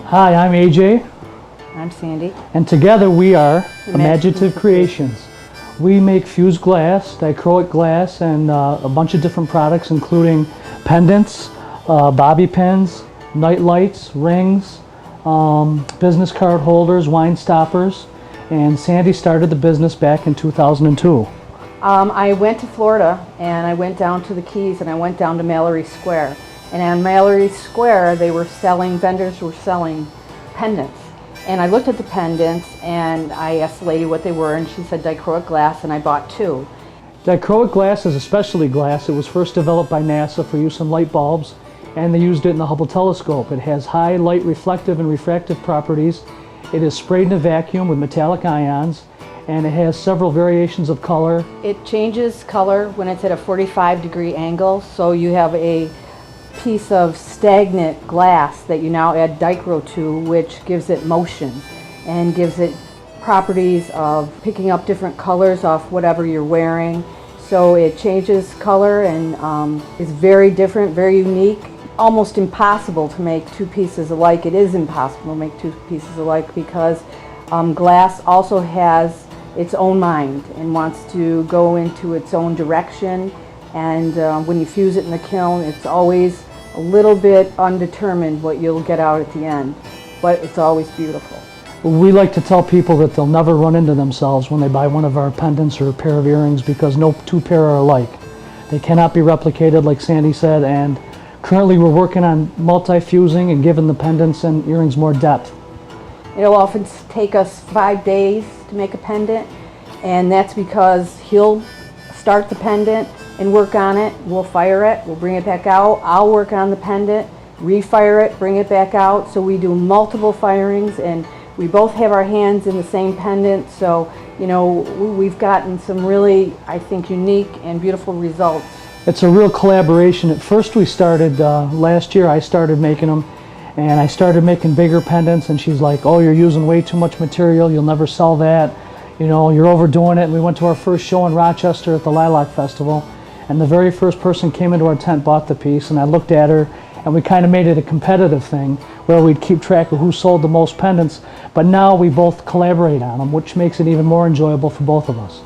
Hi, I'm AJ. I'm Sandy. And together we are Imaginative Creations. We make fused glass, dichroic glass, and a bunch of different products including pendants, bobby pins, night lights, rings, business card holders, wine stoppers. And Sandy started the business back in 2002. I went to Florida and I went down to the Keys and I went down to Mallory Square. And on Mallory Square vendors were selling pendants. And I looked at the pendants and I asked the lady what they were and she said dichroic glass, and I bought two. Dichroic glass is a specialty glass. It was first developed by NASA for use in light bulbs, and they used it in the Hubble telescope. It has high light reflective and refractive properties. It is sprayed in a vacuum with metallic ions, and it has several variations of color. It changes color when it's at a 45-degree angle, so you have a piece of stagnant glass that you now add dichro to, which gives it motion and gives it properties of picking up different colors off whatever you're wearing. So it changes color and is very different, very unique. Almost impossible to make two pieces alike. It is impossible to make two pieces alike because glass also has its own mind and wants to go into its own direction, and when you fuse it in the kiln, it's always a little bit undetermined what you'll get out at the end, but it's always beautiful. We like to tell people that they'll never run into themselves when they buy one of our pendants or a pair of earrings, because no two pair are alike. They cannot be replicated, like Sandy said, and currently we're working on multi-fusing and giving the pendants and earrings more depth. It'll often take us 5 days to make a pendant, and that's because he'll start the pendant and work on it. We'll fire it, we'll bring it back out. I'll work on the pendant, refire it, bring it back out. So we do multiple firings, and we both have our hands in the same pendant. So, you know, we've gotten some really, I think, unique and beautiful results. It's a real collaboration. At first we started, last year I started making them, and I started making bigger pendants, and she's like, oh, you're using way too much material, you'll never sell that, you know, you're overdoing it. And we went to our first show in Rochester at the Lilac Festival, and the very first person came into our tent bought the piece, and I looked at her, and we kind of made it a competitive thing where we'd keep track of who sold the most pendants, but now we both collaborate on them, which makes it even more enjoyable for both of us.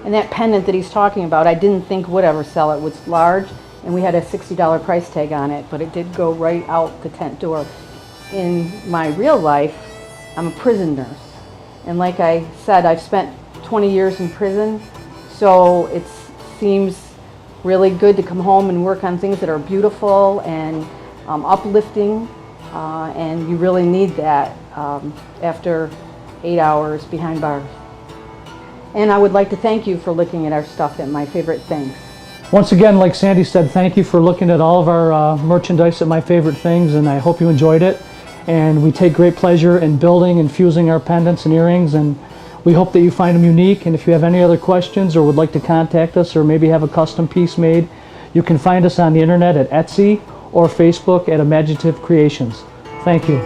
And that pendant that he's talking about, I didn't think would ever sell. It was large, and we had a $60 price tag on it, but it did go right out the tent door. In my real life, I'm a prison nurse. And like I said, I've spent 20 years in prison, so it seems really good to come home and work on things that are beautiful and uplifting, and you really need that after 8 hours behind bars. And I would like to thank you for looking at our stuff at My Favorite Things. Once again, like Sandy said, thank you for looking at all of our merchandise at My Favorite Things, and I hope you enjoyed it. And we take great pleasure in building and fusing our pendants and earrings, and we hope that you find them unique. And if you have any other questions or would like to contact us or maybe have a custom piece made, you can find us on the internet at Etsy or Facebook at Imaginative Creations. Thank you.